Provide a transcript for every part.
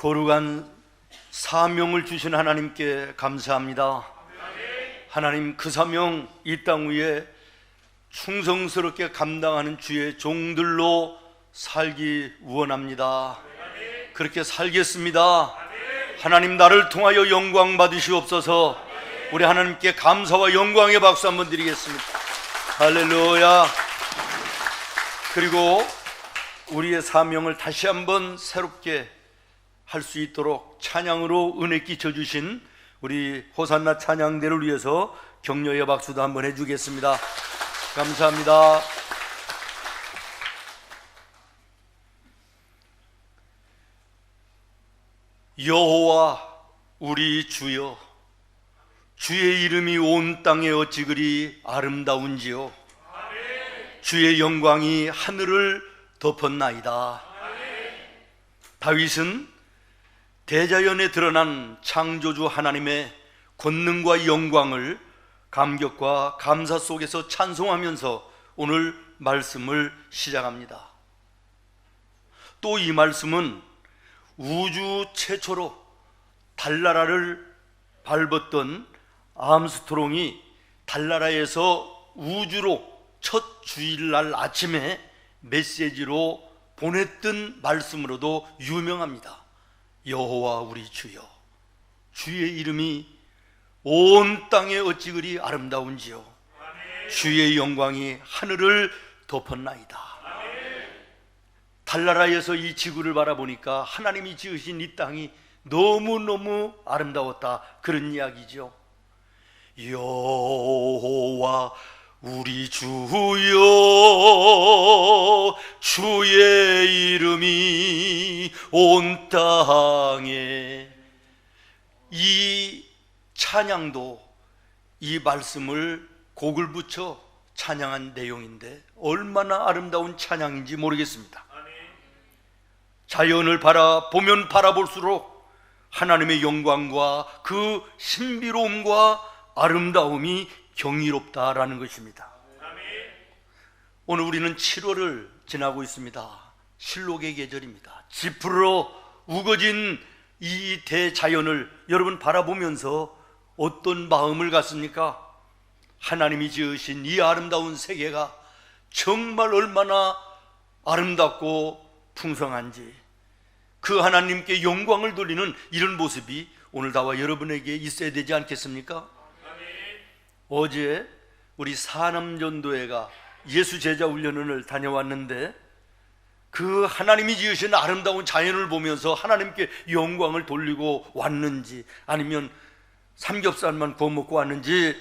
거룩한 사명을 주신 하나님께 감사합니다. 하나님, 그 사명 이 땅 위에 충성스럽게 감당하는 주의 종들로 살기 원합니다. 그렇게 살겠습니다. 하나님, 나를 통하여 영광 받으시옵소서. 우리 하나님께 감사와 영광의 박수 한번 드리겠습니다. 할렐루야. 그리고 우리의 사명을 다시 한번 새롭게 할 수 있도록 찬양으로 은혜 끼쳐 주신 우리 호산나 찬양대를 위해서 격려의 박수도 한번 해주겠습니다. 감사합니다. 여호와 우리 주여, 주의 이름이 온 땅에 어찌 그리 아름다운지요. 주의 영광이 하늘을 덮었나이다. 다윗은 대자연에 드러난 창조주 하나님의 권능과 영광을 감격과 감사 속에서 찬송하면서 오늘 말씀을 시작합니다. 또 이 말씀은 우주 최초로 달나라를 밟았던 암스트롱이 달나라에서 우주로 첫 주일날 아침에 메시지로 보냈던 말씀으로도 유명합니다. 여호와 우리 주여, 주의 이름이 온 땅에 어찌 그리 아름다운지요. 주의 영광이 하늘을 덮었나이다. 달나라에서 이 지구를 바라보니까 하나님이 지으신 이 땅이 너무너무 아름다웠다, 그런 이야기죠. 여호와 우리 주여, 주의 이름이 온 땅에. 이 찬양도 이 말씀을 곡을 붙여 찬양한 내용인데 얼마나 아름다운 찬양인지 모르겠습니다. 자연을 바라보면 바라볼수록 하나님의 영광과 그 신비로움과 아름다움이 경이롭다라는 것입니다. 오늘 우리는 7월을 지나고 있습니다. 실록의 계절입니다. 지푸르러 우거진 이 대자연을 여러분 바라보면서 어떤 마음을 갖습니까? 하나님이 지으신 이 아름다운 세계가 정말 얼마나 아름답고 풍성한지, 그 하나님께 영광을 돌리는 이런 모습이 오늘 나와 여러분에게 있어야 되지 않겠습니까? 어제 우리 사남전도회가 예수 제자 훈련을 다녀왔는데 그 하나님이 지으신 아름다운 자연을 보면서 하나님께 영광을 돌리고 왔는지 아니면 삼겹살만 구워 먹고 왔는지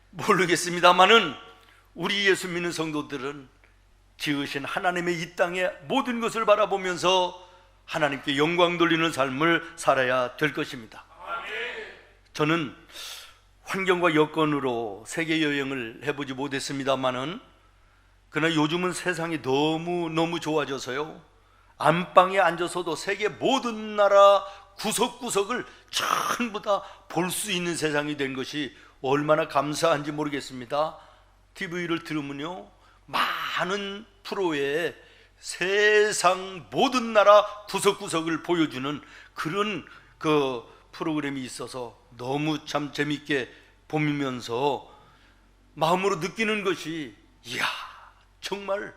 모르겠습니다만은 우리 예수 믿는 성도들은 지으신 하나님의 이 땅의 모든 것을 바라보면서 하나님께 영광 돌리는 삶을 살아야 될 것입니다. 저는 환경과 여건으로 세계 여행을 해보지 못했습니다만은 그러나 요즘은 세상이 너무 좋아져서요, 안방에 앉아서도 세계 모든 나라 구석구석을 전부 다 볼 수 있는 세상이 된 것이 얼마나 감사한지 모르겠습니다. TV를 들으면요, 많은 프로에 세상 모든 나라 구석구석을 보여주는 그런 그 프로그램이 있어서 너무 참 재밌게 보면서 마음으로 느끼는 것이, 이야, 정말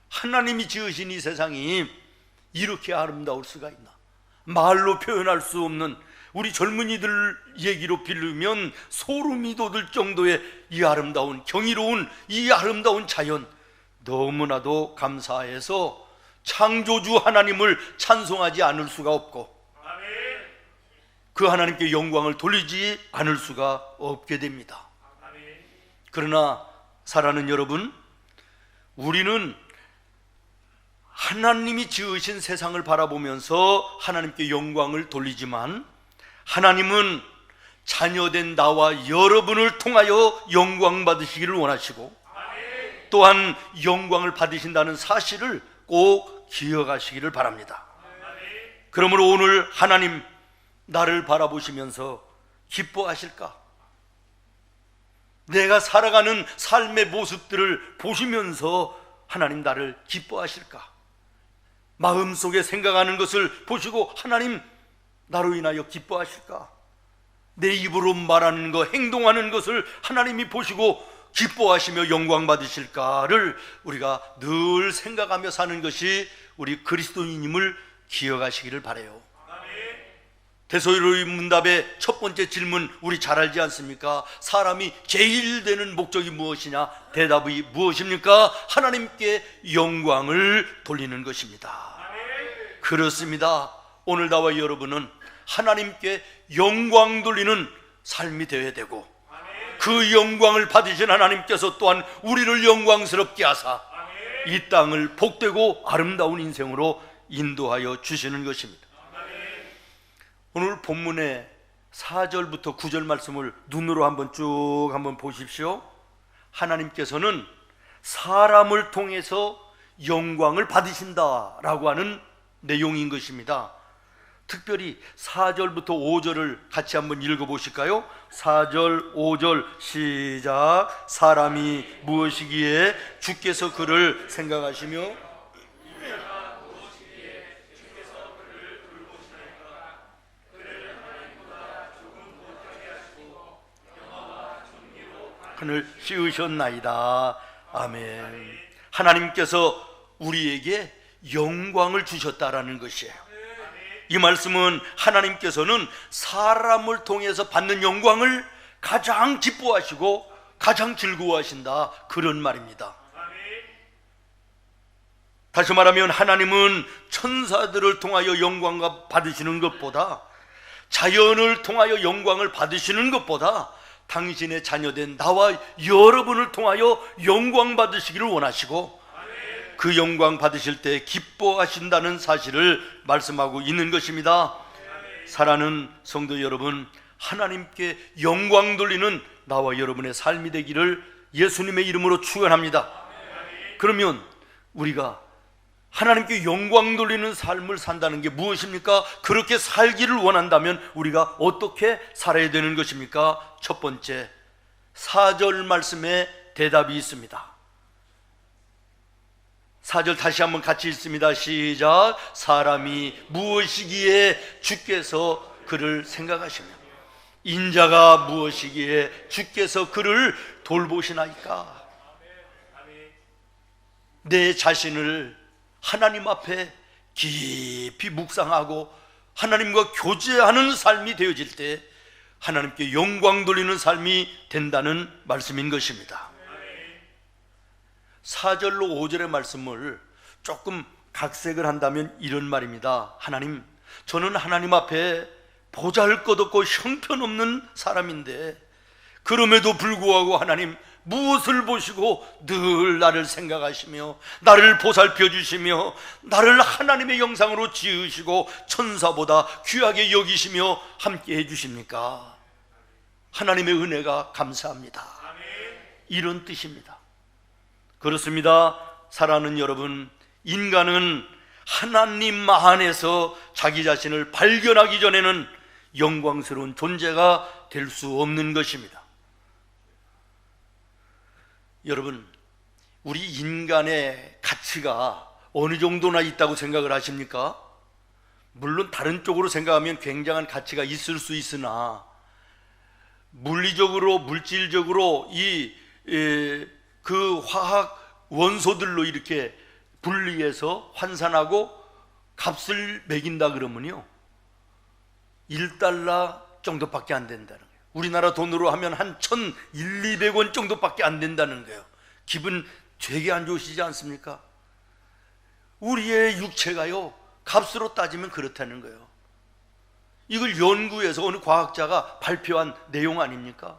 하나님이 지으신 이 세상이 이렇게 아름다울 수가 있나, 말로 표현할 수 없는, 우리 젊은이들 얘기로 빌리면 소름이 돋을 정도의 이 아름다운, 경이로운 이 아름다운 자연, 너무나도 감사해서 창조주 하나님을 찬송하지 않을 수가 없고 그 하나님께 영광을 돌리지 않을 수가 없게 됩니다. 그러나 사랑하는 여러분, 우리는 하나님이 지으신 세상을 바라보면서 하나님께 영광을 돌리지만 하나님은 자녀된 나와 여러분을 통하여 영광 받으시기를 원하시고 또한 영광을 받으신다는 사실을 꼭 기억하시기를 바랍니다. 그러므로 오늘 하나님 나를 바라보시면서 기뻐하실까? 내가 살아가는 삶의 모습들을 보시면서 하나님 나를 기뻐하실까? 마음속에 생각하는 것을 보시고 하나님 나로 인하여 기뻐하실까? 내 입으로 말하는 것, 행동하는 것을 하나님이 보시고 기뻐하시며 영광 받으실까를 우리가 늘 생각하며 사는 것이 우리 그리스도인임을 기억하시기를 바라요. 데소이로의 문답의 첫 번째 질문 우리 잘 알지 않습니까? 사람이 제일 되는 목적이 무엇이냐? 대답이 무엇입니까? 하나님께 영광을 돌리는 것입니다. 그렇습니다. 오늘 나와 여러분은 하나님께 영광 돌리는 삶이 되어야 되고, 그 영광을 받으신 하나님께서 또한 우리를 영광스럽게 하사 이 땅을 복되고 아름다운 인생으로 인도하여 주시는 것입니다. 오늘 본문의 4절부터 9절 말씀을 눈으로 한번 쭉 한번 보십시오. 하나님께서는 사람을 통해서 영광을 받으신다라고 하는 내용인 것입니다. 특별히 4절부터 5절을 같이 한번 읽어보실까요? 4절, 5절 시작. 사람이 무엇이기에 주께서 그를 생각하시며 그를 씌우셨나이다. 아멘. 하나님께서 우리에게 영광을 주셨다라는 것이에요. 이 말씀은 하나님께서는 사람을 통해서 받는 영광을 가장 기뻐하시고 가장 즐거워하신다, 그런 말입니다. 다시 말하면 하나님은 천사들을 통하여 영광을 받으시는 것보다, 자연을 통하여 영광을 받으시는 것보다 당신의 자녀된 나와 여러분을 통하여 영광 받으시기를 원하시고, 그 영광 받으실 때 기뻐하신다는 사실을 말씀하고 있는 것입니다. 사랑하는 성도 여러분, 하나님께 영광 돌리는 나와 여러분의 삶이 되기를 예수님의 이름으로 축원합니다. 그러면 우리가 하나님께 영광 돌리는 삶을 산다는 게 무엇입니까? 그렇게 살기를 원한다면 우리가 어떻게 살아야 되는 것입니까? 첫 번째, 4절 말씀에 대답이 있습니다. 4절 다시 한번 같이 읽습니다. 시작. 사람이 무엇이기에 주께서 그를 생각하시며, 인자가 무엇이기에 주께서 그를 돌보시나이까? 내 자신을 하나님 앞에 깊이 묵상하고 하나님과 교제하는 삶이 되어질 때 하나님께 영광 돌리는 삶이 된다는 말씀인 것입니다. 4절로 5절의 말씀을 조금 각색을 한다면 이런 말입니다. 하나님, 저는 하나님 앞에 보잘것없고 형편없는 사람인데 그럼에도 불구하고 하나님 무엇을 보시고 늘 나를 생각하시며 나를 보살펴 주시며 나를 하나님의 영상으로 지으시고 천사보다 귀하게 여기시며 함께 해주십니까? 하나님의 은혜가 감사합니다. 이런 뜻입니다. 그렇습니다. 사랑하는 여러분, 인간은 하나님 안에서 자기 자신을 발견하기 전에는 영광스러운 존재가 될 수 없는 것입니다. 여러분, 우리 인간의 가치가 어느 정도나 있다고 생각을 하십니까? 물론 다른 쪽으로 생각하면 굉장한 가치가 있을 수 있으나 물리적으로, 물질적으로 그 화학 원소들로 이렇게 분리해서 환산하고 값을 매긴다 그러면요, 1달러 정도밖에 안 된다는 거예요. 우리나라 돈으로 하면 한 1,200원 정도밖에 안 된다는 거예요. 기분 되게 안 좋으시지 않습니까? 우리의 육체가요, 값으로 따지면 그렇다는 거예요. 이걸 연구해서 어느 과학자가 발표한 내용 아닙니까?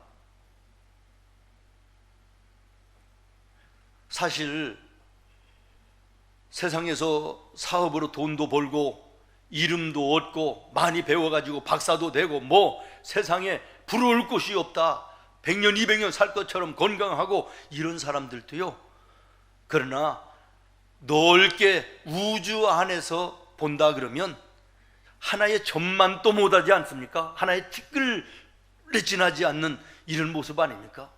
사실 세상에서 사업으로 돈도 벌고 이름도 얻고 많이 배워가지고 박사도 되고 뭐 세상에 부러울 곳이 없다, 100년 200년 살 것처럼 건강하고 이런 사람들도요, 그러나 넓게 우주 안에서 본다 그러면 하나의 점만 또 못하지 않습니까? 하나의 티끌에 지나지 않는 이런 모습 아닙니까?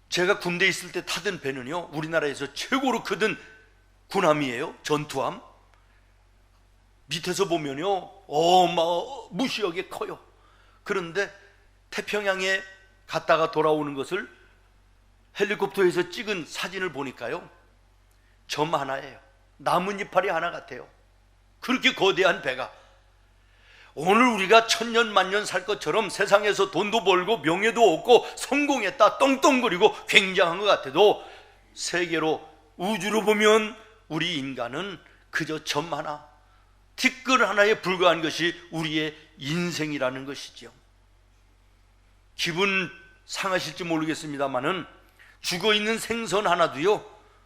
제가 군대에 있을 때 타던 배는요, 우리나라에서 최고로 크던 군함이에요. 전투함. 밑에서 보면요 무시하게 커요. 그런데 태평양에 갔다가 돌아오는 것을 헬리콥터에서 찍은 사진을 보니까요, 점 하나예요. 나뭇잎알이 하나 같아요. 그렇게 거대한 배가. 오늘 우리가 천년 만년 살 것처럼 세상에서 돈도 벌고 명예도 얻고 성공했다 떵떵거리고 굉장한 것 같아도, 세계로 우주로 보면 우리 인간은 그저 점 하나, 티끌 하나에 불과한 것이 우리의 인생이라는 것이죠. 기분 상하실지 모르겠습니다만은 죽어있는 생선 하나도요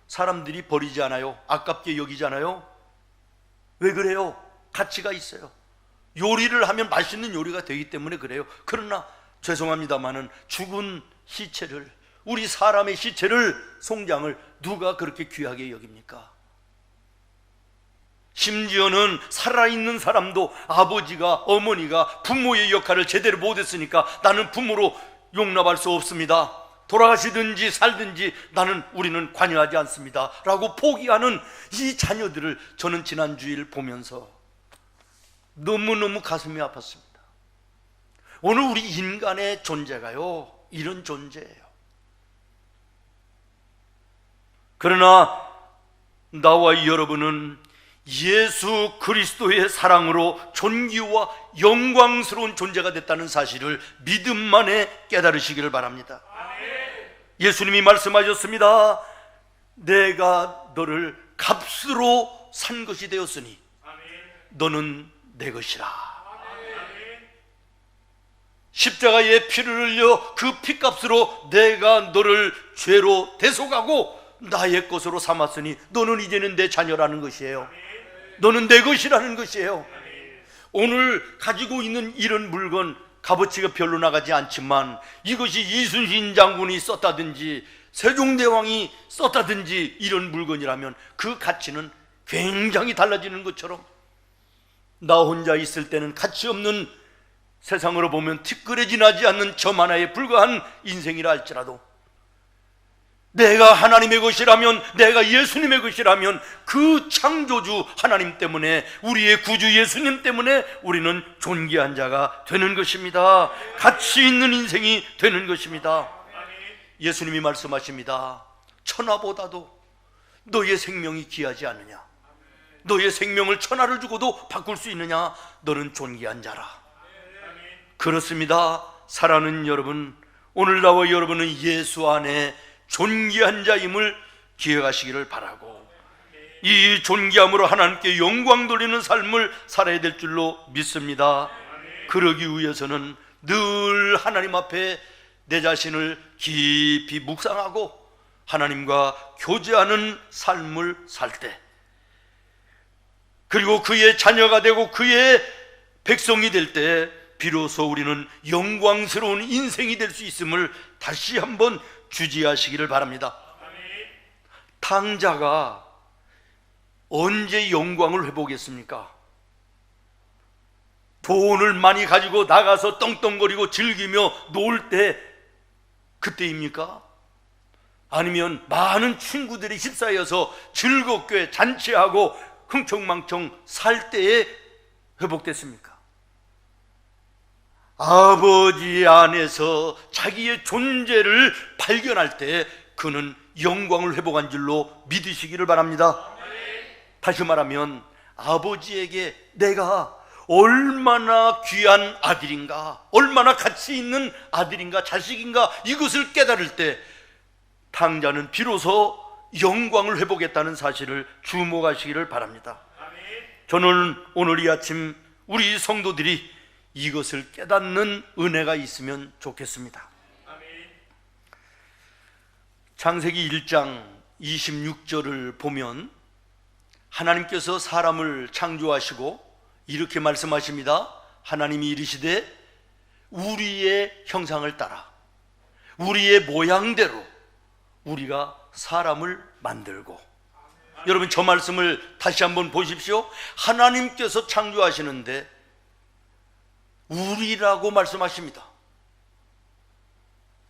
사람들이 버리지 않아요. 아깝게 여기지 않아요. 왜 그래요? 가치가 있어요. 요리를 하면 맛있는 요리가 되기 때문에 그래요. 그러나 죄송합니다마는 죽은 시체를, 우리 사람의 시체를, 송장을 누가 그렇게 귀하게 여깁니까? 심지어는 살아있는 사람도 아버지가, 어머니가 부모의 역할을 제대로 못했으니까 나는 부모로 용납할 수 없습니다, 돌아가시든지 살든지 우리는 관여하지 않습니다 라고 포기하는 이 자녀들을 저는 지난 주일 보면서 너무너무 가슴이 아팠습니다. 오늘 우리 인간의 존재가요 이런 존재예요. 그러나 나와 여러분은 예수 그리스도의 사랑으로 존귀와 영광스러운 존재가 됐다는 사실을 믿음만에 깨달으시기를 바랍니다. 예수님이 말씀하셨습니다. 내가 너를 값으로 산 것이 되었으니 너는 내 것이라. 십자가에 피를 흘려 그 피값으로 내가 너를 죄로 대속하고 나의 것으로 삼았으니 너는 이제는 내 자녀라는 것이에요. 너는 내 것이라는 것이에요. 오늘 가지고 있는 이런 물건 값어치가 별로 나가지 않지만 이것이 이순신 장군이 썼다든지 세종대왕이 썼다든지 이런 물건이라면 그 가치는 굉장히 달라지는 것처럼, 나 혼자 있을 때는 가치 없는, 세상으로 보면 티끌에 지나지 않는 점 하나에 불과한 인생이라 할지라도 내가 하나님의 것이라면, 내가 예수님의 것이라면 그 창조주 하나님 때문에, 우리의 구주 예수님 때문에 우리는 존귀한 자가 되는 것입니다. 가치 있는 인생이 되는 것입니다. 예수님이 말씀하십니다. 천하보다도 너의 생명이 귀하지 않느냐? 너의 생명을 천하를 주고도 바꿀 수 있느냐? 너는 존귀한 자라. 그렇습니다. 사랑하는 여러분, 오늘 나와 여러분은 예수 안에 존귀한 자임을 기억하시기를 바라고, 이 존귀함으로 하나님께 영광 돌리는 삶을 살아야 될 줄로 믿습니다. 그러기 위해서는 늘 하나님 앞에 내 자신을 깊이 묵상하고 하나님과 교제하는 삶을 살 때, 그리고 그의 자녀가 되고 그의 백성이 될 때 비로소 우리는 영광스러운 인생이 될 수 있음을 다시 한번 주지하시기를 바랍니다. 탕자가 언제 영광을 회복했습니까? 돈을 많이 가지고 나가서 떵떵거리고 즐기며 놀 때, 그때입니까? 아니면 많은 친구들이 휩싸여서 즐겁게 잔치하고 흥청망청 살 때에 회복됐습니까? 아버지 안에서 자기의 존재를 발견할 때 그는 영광을 회복한 줄로 믿으시기를 바랍니다. 다시 말하면 아버지에게 내가 얼마나 귀한 아들인가, 얼마나 가치 있는 아들인가 자식인가, 이것을 깨달을 때 탕자는 비로소 영광을 회복했다는 사실을 주목하시기를 바랍니다. 저는 오늘 이 아침 우리 성도들이 이것을 깨닫는 은혜가 있으면 좋겠습니다. 창세기 1장 26절을 보면 하나님께서 사람을 창조하시고 이렇게 말씀하십니다. 하나님이 이르시되 우리의 형상을 따라 우리의 모양대로 우리가 사람을 만들고. 여러분, 저 말씀을 다시 한번 보십시오. 하나님께서 창조하시는데 우리라고 말씀하십니다.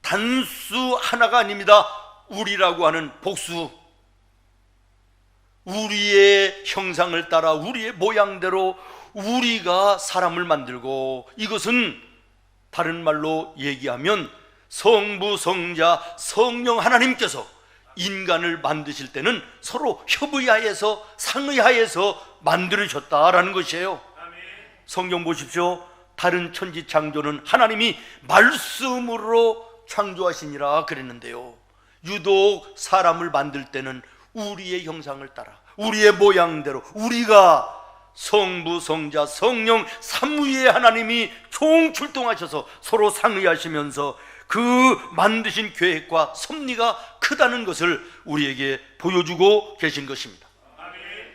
단수 하나가 아닙니다. 우리라고 하는 복수. 우리의 형상을 따라 우리의 모양대로 우리가 사람을 만들고, 이것은 다른 말로 얘기하면 성부, 성자, 성령 하나님께서 인간을 만드실 때는 서로 협의하에서 상의하에서 만들으셨다라는 것이에요. 성경 보십시오. 다른 천지 창조는 하나님이 말씀으로 창조하시니라 그랬는데요, 유독 사람을 만들 때는 우리의 형상을 따라 우리의 모양대로 우리가 성부, 성자, 성령 삼위의 하나님이 총출동하셔서 서로 상의하시면서 그 만드신 계획과 섭리가 크다는 것을 우리에게 보여주고 계신 것입니다.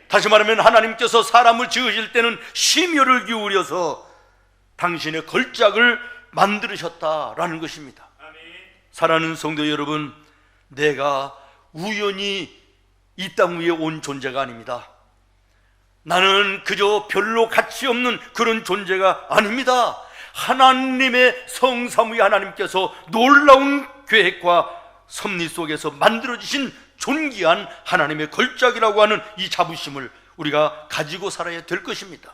다시 말하면 하나님께서 사람을 지으실 때는 심혈을 기울여서 당신의 걸작을 만들으셨다라는 것입니다. 사랑하는 성도 여러분, 내가 우연히 이 땅 위에 온 존재가 아닙니다. 나는 그저 별로 가치 없는 그런 존재가 아닙니다. 하나님의 성삼위 하나님께서 놀라운 계획과 섭리 속에서 만들어주신 존귀한 하나님의 걸작이라고 하는 이 자부심을 우리가 가지고 살아야 될 것입니다.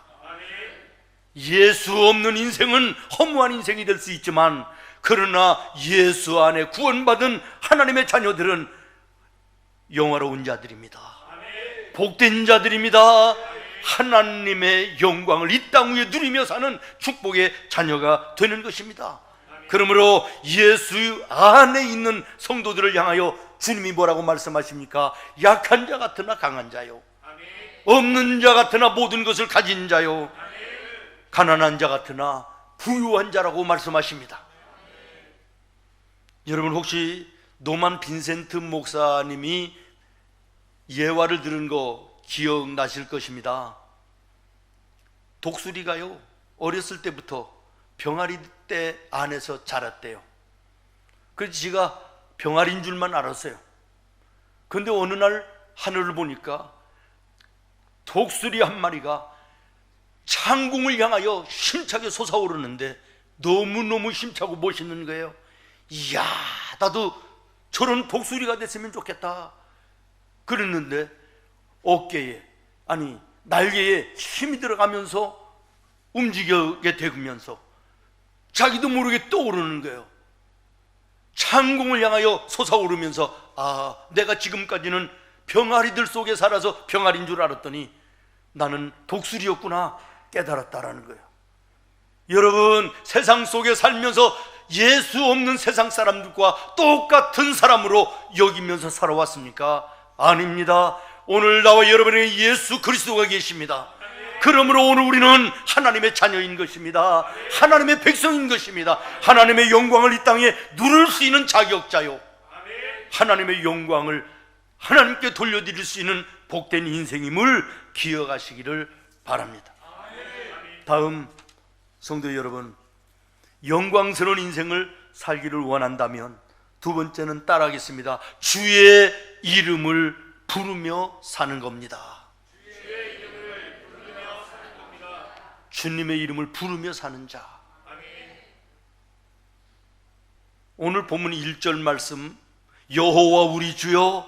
예수 없는 인생은 허무한 인생이 될 수 있지만, 그러나 예수 안에 구원받은 하나님의 자녀들은 영화로운 자들입니다. 복된 자들입니다. 하나님의 영광을 이 땅 위에 누리며 사는 축복의 자녀가 되는 것입니다. 그러므로 예수 안에 있는 성도들을 향하여 주님이 뭐라고 말씀하십니까? 약한 자 같으나 강한 자요, 없는 자 같으나 모든 것을 가진 자요, 가난한 자 같으나 부유한 자라고 말씀하십니다. 여러분, 혹시 노만 빈센트 목사님이 예화를 들은 거 기억나실 것입니다. 독수리가요, 어렸을 때부터 병아리 때 안에서 자랐대요. 그래서 지가 병아리인 줄만 알았어요. 그런데 어느 날 하늘을 보니까 독수리 한 마리가 창궁을 향하여 힘차게 솟아오르는데 너무너무 힘차고 멋있는 거예요. 이야, 나도 저런 독수리가 됐으면 좋겠다 그랬는데, 어깨에, 아니 날개에 힘이 들어가면서 움직이게 되면서 자기도 모르게 떠오르는 거예요. 창궁을 향하여 솟아오르면서, 아, 내가 지금까지는 병아리들 속에 살아서 병아리인 줄 알았더니 나는 독수리였구나 깨달았다라는 거예요. 여러분, 세상 속에 살면서 예수 없는 세상 사람들과 똑같은 사람으로 여기면서 살아왔습니까? 아닙니다. 오늘 나와 여러분에게 예수 그리스도가 계십니다. 그러므로 오늘 우리는 하나님의 자녀인 것입니다. 하나님의 백성인 것입니다. 하나님의 영광을 이 땅에 누릴 수 있는 자격자요, 하나님의 영광을 하나님께 돌려드릴 수 있는 복된 인생임을 기억하시기를 바랍니다. 다음 성도 여러분, 영광스러운 인생을 살기를 원한다면 두 번째는 따라하겠습니다. 주의 이름을 부르며 사는 겁니다. 주님의 이름을 부르며 사는 자. 오늘 본문 1절 말씀, 여호와 우리 주여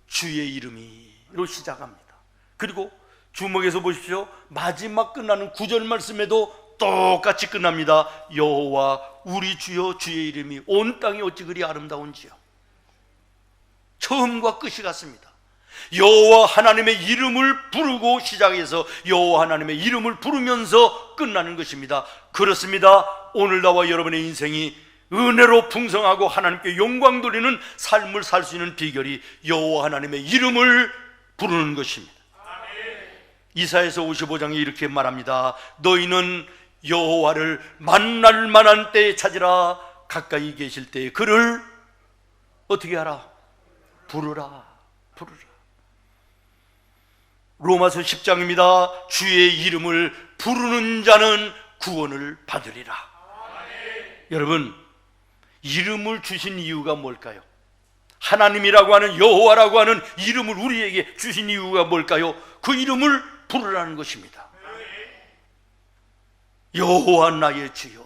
주의 이름이로 시작합니다. 그리고 주목해서 보십시오. 마지막 끝나는 9절 말씀에도 똑같이 끝납니다. 여호와 우리 주여 주의 이름이 온 땅이 어찌 그리 아름다운지요. 처음과 끝이 같습니다. 여호와 하나님의 이름을 부르고 시작해서 여호와 하나님의 이름을 부르면서 끝나는 것입니다. 그렇습니다. 오늘 나와 여러분의 인생이 은혜로 풍성하고 하나님께 영광 돌리는 삶을 살 수 있는 비결이 여호와 하나님의 이름을 부르는 것입니다. 이사야서 55장에 이렇게 말합니다. 너희는 여호와를 만날 만한 때에 찾으라. 가까이 계실 때에 그를 어떻게 하라? 부르라. 부르라. 로마서 10장입니다. 주의 이름을 부르는 자는 구원을 받으리라. 여러분, 이름을 주신 이유가 뭘까요? 하나님이라고 하는, 여호와라고 하는 이름을 우리에게 주신 이유가 뭘까요? 그 이름을 부르라는 것입니다. 여호와 나의 주여.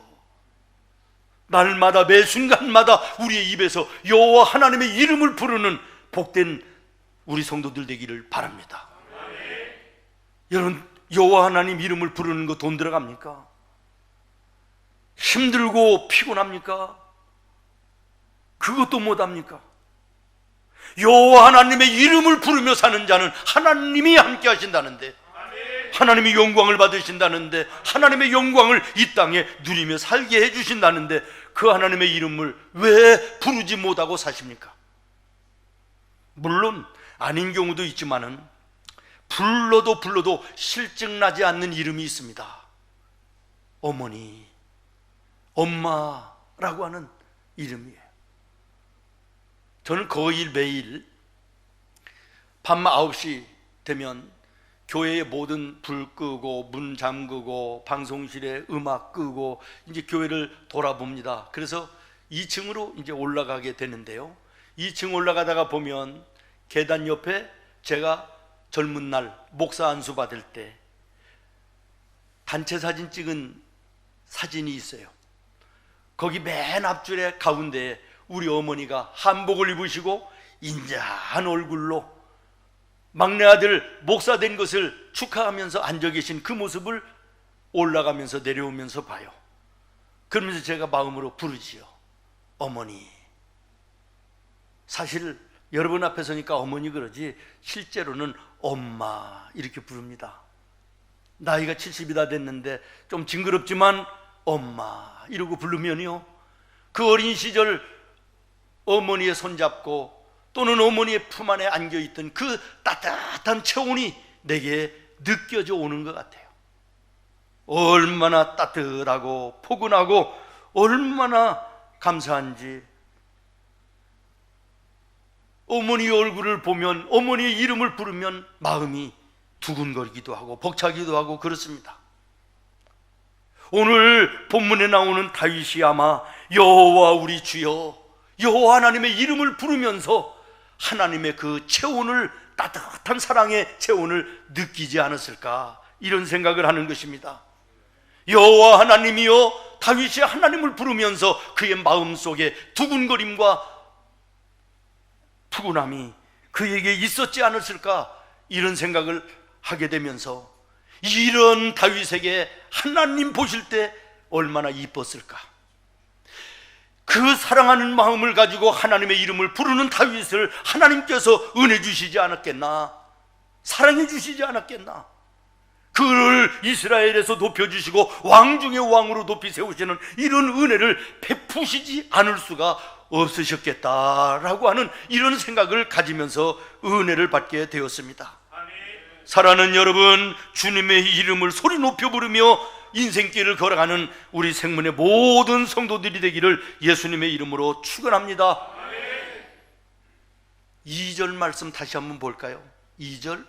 날마다 매 순간마다 우리의 입에서 여호와 하나님의 이름을 부르는 복된 우리 성도들 되기를 바랍니다. 여러분, 여호와 하나님 이름을 부르는 거 돈 들어갑니까? 힘들고 피곤합니까? 그것도 못합니까? 여호와 하나님의 이름을 부르며 사는 자는 하나님이 함께 하신다는데, 하나님이 영광을 받으신다는데, 하나님의 영광을 이 땅에 누리며 살게 해주신다는데, 그 하나님의 이름을 왜 부르지 못하고 사십니까? 물론 아닌 경우도 있지만은 불러도 실증나지 않는 이름이 있습니다. 어머니, 엄마라고 하는 이름이에요. 저는 거의 매일 밤 9시 되면 교회의 모든 불 끄고 문 잠그고 방송실에 음악 끄고 이제 교회를 돌아봅니다. 그래서 2층으로 이제 올라가게 되는데요, 2층 올라가다가 보면 계단 옆에 제가 젊은 날 목사 안수 받을 때 단체 사진 찍은 사진이 있어요. 거기 맨 앞줄에 가운데에 우리 어머니가 한복을 입으시고 인자한 얼굴로 막내 아들 목사 된 것을 축하하면서 앉아 계신 그 모습을 올라가면서 내려오면서 봐요. 그러면서 제가 마음으로 부르지요. 어머니. 사실 여러분 앞에 서니까 어머니 그러지 실제로는 엄마 이렇게 부릅니다. 나이가 70이 다 됐는데 좀 징그럽지만 엄마 이러고 부르면요, 그 어린 시절 어머니의 손잡고 또는 어머니의 품 안에 안겨있던 그 따뜻한 체온이 내게 느껴져 오는 것 같아요. 얼마나 따뜻하고 포근하고 얼마나 감사한지. 어머니의 얼굴을 보면, 어머니의 이름을 부르면 마음이 두근거리기도 하고 벅차기도 하고 그렇습니다. 오늘 본문에 나오는 다윗이 아마 여호와 우리 주여, 여호와 하나님의 이름을 부르면서 하나님의 그 체온을, 따뜻한 사랑의 체온을 느끼지 않았을까, 이런 생각을 하는 것입니다. 여호와 하나님이여, 다윗이 하나님을 부르면서 그의 마음속에 두근거림과 푸근함이 그에게 있었지 않았을까, 이런 생각을 하게 되면서 이런 다윗에게 하나님 보실 때 얼마나 이뻤을까. 그 사랑하는 마음을 가지고 하나님의 이름을 부르는 다윗을 하나님께서 은혜 주시지 않았겠나, 사랑해 주시지 않았겠나. 그를 이스라엘에서 높여주시고 왕 중의 왕으로 높이 세우시는 이런 은혜를 베푸시지 않을 수가 없으셨겠다라고 하는 이런 생각을 가지면서 은혜를 받게 되었습니다. 사랑하는 여러분, 주님의 이름을 소리 높여 부르며 인생길을 걸어가는 우리 생문의 모든 성도들이 되기를 예수님의 이름으로 축원합니다. 2절 말씀 다시 한번 볼까요? 2절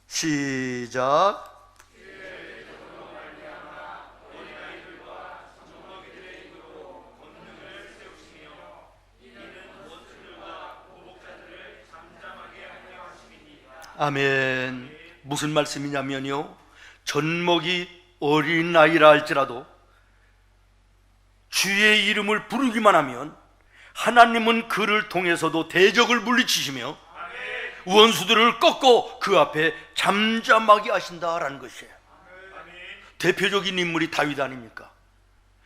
시작. 아멘. 무슨 말씀이냐면요, 젖먹이 어린 아이라 할지라도 주의 이름을 부르기만 하면 하나님은 그를 통해서도 대적을 물리치시며 원수들을 꺾고 그 앞에 잠잠하게 하신다라는 것이에요. 대표적인 인물이 다윗 아닙니까?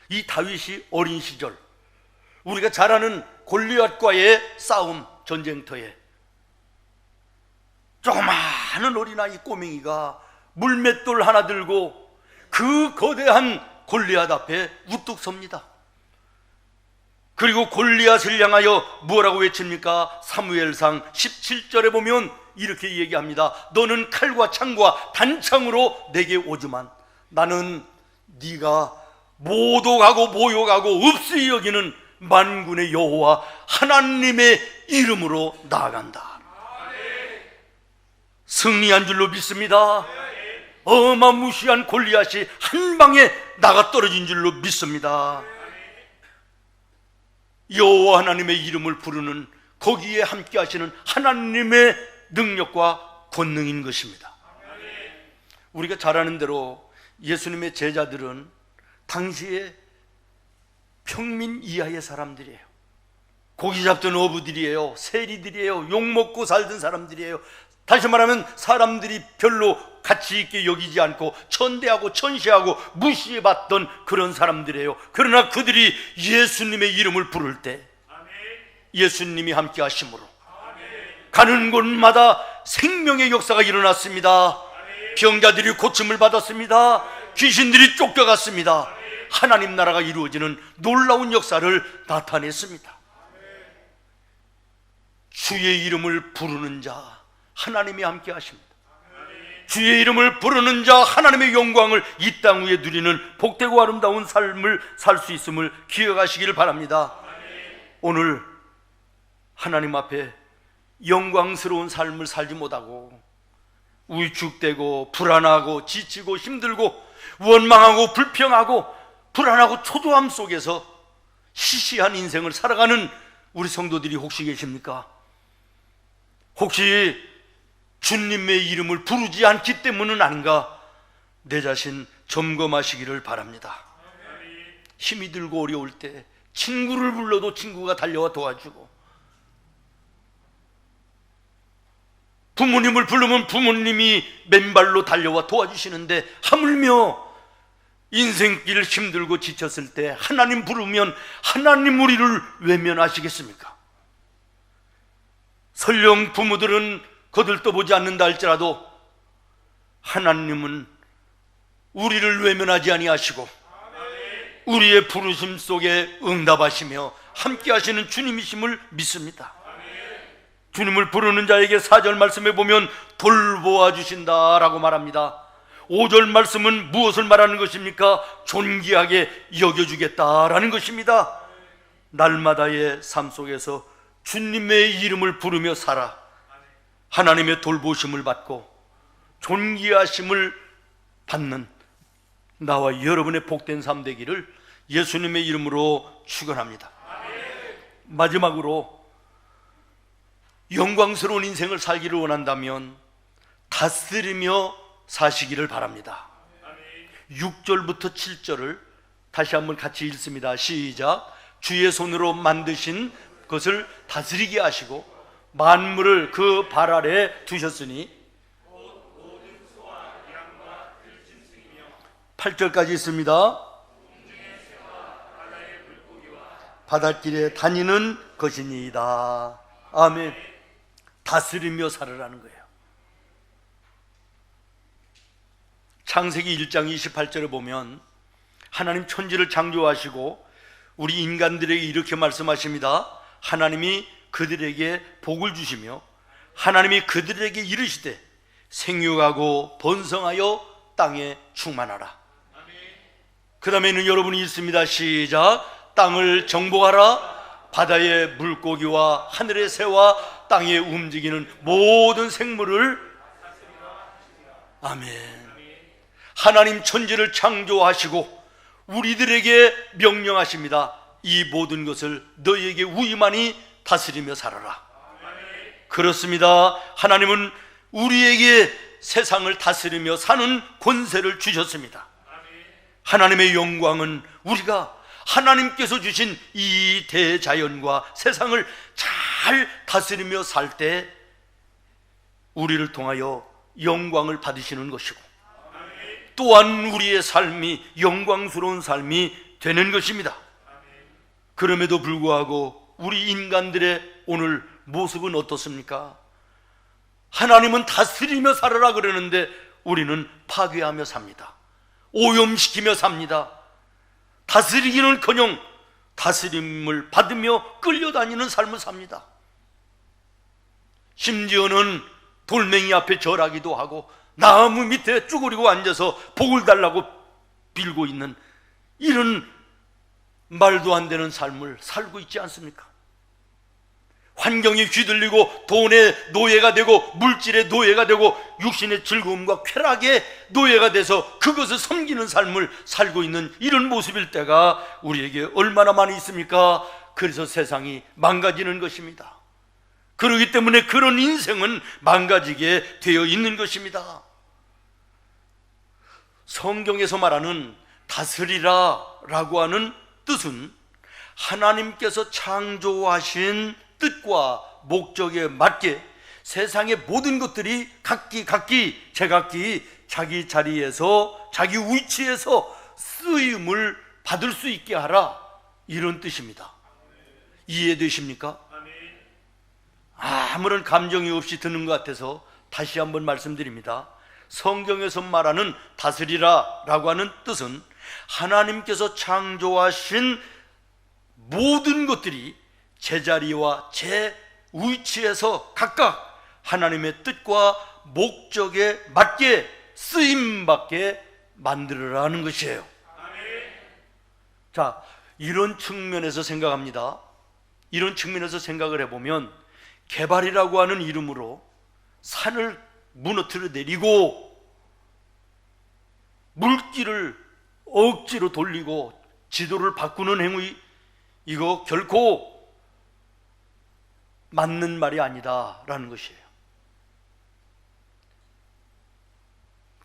이 다윗이 어린 시절, 우리가 잘 아는 골리앗과의 싸움 전쟁터에 조그마한 어린아이 꼬맹이가 물맷돌 하나 들고 그 거대한 골리앗 앞에 우뚝 섭니다. 그리고 골리앗을 향하여 뭐라고 외칩니까? 사무엘상 17절에 보면 이렇게 얘기합니다. 너는 칼과 창과 단창으로 내게 오지만 나는 네가 모독하고 모욕하고 없이 여기는 만군의 여호와 하나님의 이름으로 나아간다. 승리한 줄로 믿습니다. 어마무시한 골리앗이 한 방에 나가 떨어진 줄로 믿습니다. 여호와 하나님의 이름을 부르는 거기에 함께 하시는 하나님의 능력과 권능인 것입니다. 우리가 잘 아는 대로 예수님의 제자들은 당시에 평민 이하의 사람들이에요. 고기 잡던 어부들이에요. 세리들이에요. 욕먹고 살던 사람들이에요. 다시 말하면 사람들이 별로 가치 있게 여기지 않고 천대하고 천시하고 무시해봤던 그런 사람들이에요. 그러나 그들이 예수님의 이름을 부를 때 예수님이 함께 하심으로 가는 곳마다 생명의 역사가 일어났습니다. 병자들이 고침을 받았습니다. 귀신들이 쫓겨갔습니다. 하나님 나라가 이루어지는 놀라운 역사를 나타냈습니다. 주의 이름을 부르는 자 하나님이 함께 하십니다. 주의 이름을 부르는 자 하나님의 영광을 이 땅 위에 누리는 복되고 아름다운 삶을 살 수 있음을 기억하시기를 바랍니다. 오늘 하나님 앞에 영광스러운 삶을 살지 못하고 위축되고 불안하고 지치고 힘들고 원망하고 불평하고 불안하고 초조함 속에서 시시한 인생을 살아가는 우리 성도들이 혹시 계십니까? 혹시 주님의 이름을 부르지 않기 때문은 아닌가? 내 자신 점검하시기를 바랍니다. 힘이 들고 어려울 때 친구를 불러도 친구가 달려와 도와주고, 부모님을 부르면 부모님이 맨발로 달려와 도와주시는데, 하물며 인생길 힘들고 지쳤을 때 하나님 부르면 하나님 우리를 외면하시겠습니까? 설령 부모들은 거들떠보지 않는다 할지라도 하나님은 우리를 외면하지 아니하시고 우리의 부르심 속에 응답하시며 함께 하시는 주님이심을 믿습니다. 주님을 부르는 자에게 4절 말씀에 보면 돌보아 주신다라고 말합니다. 5절 말씀은 무엇을 말하는 것입니까? 존귀하게 여겨주겠다라는 것입니다. 날마다의 삶 속에서 주님의 이름을 부르며 살아 하나님의 돌보심을 받고 존귀하심을 받는 나와 여러분의 복된 삶 되기를 예수님의 이름으로 축원합니다. 마지막으로 영광스러운 인생을 살기를 원한다면 다스리며 사시기를 바랍니다. 6절부터 7절을 다시 한번 같이 읽습니다. 시작. 주의 손으로 만드신 것을 다스리게 하시고 만물을 그 발 아래 두셨으니 8절까지 있습니다. 바닷길에 다니는 것이니이다. 아멘. 다스리며 살으라는 거예요. 창세기 1장 28절에 보면 하나님 천지를 창조하시고 우리 인간들에게 이렇게 말씀하십니다. 하나님이 그들에게 복을 주시며 하나님이 그들에게 이르시되 생육하고 번성하여 땅에 충만하라. 그 다음에는 여러분이 있습니다. 시작. 땅을 정복하라. 바다의 물고기와 하늘의 새와 땅에 움직이는 모든 생물을. 아멘. 하나님 천지를 창조하시고 우리들에게 명령하십니다. 이 모든 것을 너희에게 위임하니 다스리며 살아라. 그렇습니다. 하나님은 우리에게 세상을 다스리며 사는 권세를 주셨습니다. 하나님의 영광은 우리가 하나님께서 주신 이 대자연과 세상을 잘 다스리며 살 때 우리를 통하여 영광을 받으시는 것이고 또한 우리의 삶이 영광스러운 삶이 되는 것입니다. 그럼에도 불구하고 우리 인간들의 오늘 모습은 어떻습니까? 하나님은 다스리며 살아라 그러는데 우리는 파괴하며 삽니다. 오염시키며 삽니다. 다스리기는커녕 다스림을 받으며 끌려다니는 삶을 삽니다. 심지어는 돌멩이 앞에 절하기도 하고 나무 밑에 쭈그리고 앉아서 복을 달라고 빌고 있는 이런 말도 안 되는 삶을 살고 있지 않습니까? 환경이 휘둘리고 돈의 노예가 되고 물질의 노예가 되고 육신의 즐거움과 쾌락의 노예가 돼서 그것을 섬기는 삶을 살고 있는 이런 모습일 때가 우리에게 얼마나 많이 있습니까? 그래서 세상이 망가지는 것입니다. 그렇기 때문에 그런 인생은 망가지게 되어 있는 것입니다. 성경에서 말하는 다스리라 라고 하는 뜻은 하나님께서 창조하신 뜻과 목적에 맞게 세상의 모든 것들이 각기 제각기 자기 자리에서 자기 위치에서 쓰임을 받을 수 있게 하라, 이런 뜻입니다. 이해되십니까? 아무런 감정이 없이 듣는 것 같아서 다시 한번 말씀드립니다. 성경에서 말하는 다스리라 라고 하는 뜻은 하나님께서 창조하신 모든 것들이 제자리와 제 위치에서 각각 하나님의 뜻과 목적에 맞게 쓰임받게 만들어라는 것이에요. 자, 이런 측면에서 생각합니다. 이런 측면에서 생각을 해보면 개발이라고 하는 이름으로 산을 무너뜨려 내리고 물길을 억지로 돌리고 지도를 바꾸는 행위, 이거 결코 맞는 말이 아니다라는 것이에요.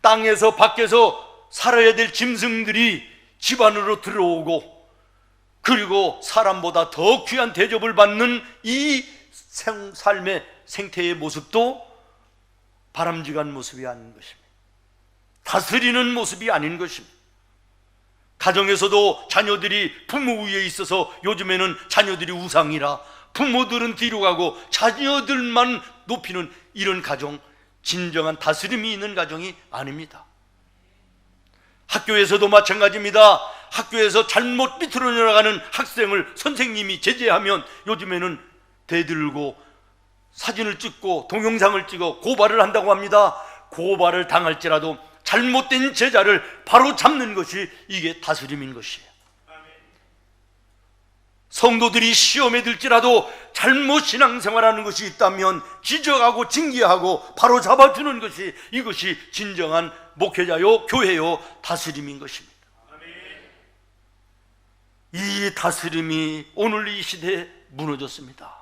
땅에서 밖에서 살아야 될 짐승들이 집 안으로 들어오고, 그리고 사람보다 더 귀한 대접을 받는 이 삶의 생태의 모습도 바람직한 모습이 아닌 것입니다. 다스리는 모습이 아닌 것입니다. 가정에서도 자녀들이 부모 위에 있어서 요즘에는 자녀들이 우상이라 부모들은 뒤로 가고 자녀들만 높이는 이런 가정, 진정한 다스림이 있는 가정이 아닙니다. 학교에서도 마찬가지입니다. 학교에서 잘못 비틀어 내려가는 학생을 선생님이 제재하면 요즘에는 대들고 사진을 찍고 동영상을 찍어 고발을 한다고 합니다. 고발을 당할지라도 잘못된 제자를 바로 잡는 것이 이게 다스림인 것이에요. 성도들이 시험에 들지라도 잘못 신앙생활하는 것이 있다면 지적하고 징계하고 바로 잡아주는 것이, 이것이 진정한 목회자요 교회요 다스림인 것입니다. 이 다스림이 오늘 이 시대에 무너졌습니다.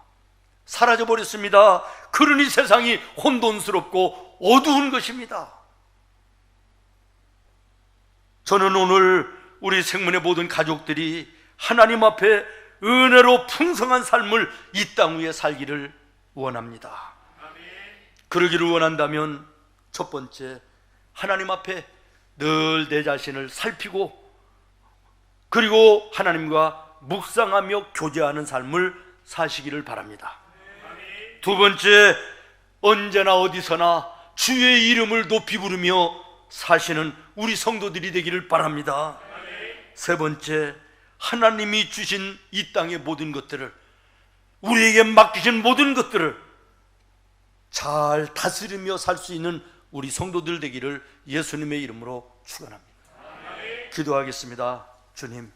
사라져버렸습니다. 그러니 세상이 혼돈스럽고 어두운 것입니다. 저는 오늘 우리 생문의 모든 가족들이 하나님 앞에 은혜로 풍성한 삶을 이 땅 위에 살기를 원합니다. 그러기를 원한다면 첫 번째, 하나님 앞에 늘 내 자신을 살피고 그리고 하나님과 묵상하며 교제하는 삶을 사시기를 바랍니다. 두 번째, 언제나 어디서나 주의 이름을 높이 부르며 사시는 우리 성도들이 되기를 바랍니다. 세 번째, 하나님이 주신 이 땅의 모든 것들을, 우리에게 맡기신 모든 것들을 잘 다스리며 살 수 있는 우리 성도들 되기를 예수님의 이름으로 축원합니다. 기도하겠습니다. 주님,